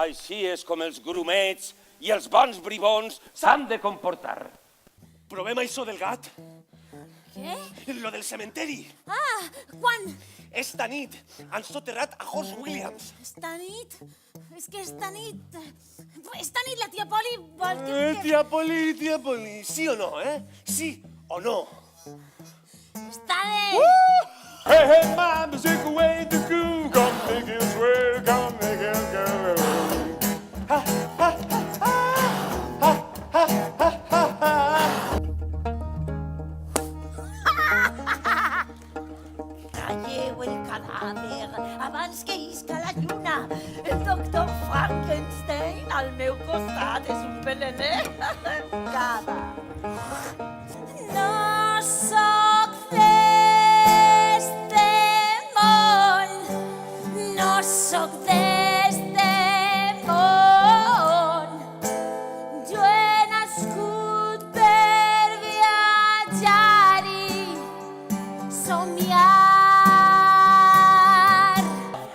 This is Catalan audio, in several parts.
Així és com els grumets i els bons bribons s'han de comportar. Provem això del gat? Què? Lo del cementeri. Ah, quan? Esta nit han soterrat a Horst Williams. Esta nit? És que esta nit... Esta nit la tia Poli vol que... Tia Poli, sí o no, Sí o no? Està bé. Hey, hey, mama, take away the goo. Come make it swell, come make it go. Ha, ha, ha, ha. Ha, ha, ha, ha, ha. Talleu el cadàver abans que isca la lluna. El doctor Frankenstein al meu costat és un belener. Cada. No soc d'este món, no soc d'este món. Jo he nascut per viatjar i somiar.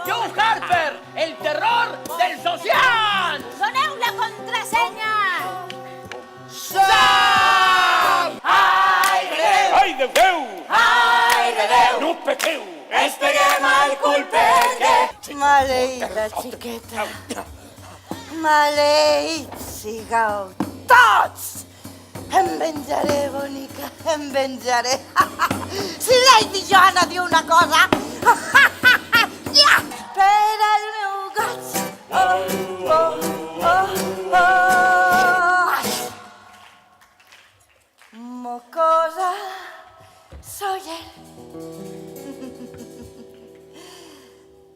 Joe Harper, el terror dels oceans! Doneu la contrasenya! Ai, Déu, Déu! Ai, de Déu! No pequeu! Esperem al cul perquè... Maleïda xiqueta, maleïts sigueu tots! Em venjaré, bonica, em venjaré. Si Lady Joanna diu una cosa, ja! Per al meu gat. Oh, oh, oh, oh. Mocosa, soy él.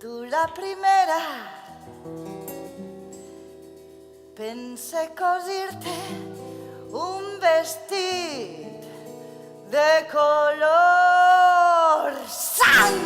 Tú la primera. Pensé cosirte un vestit de color sang.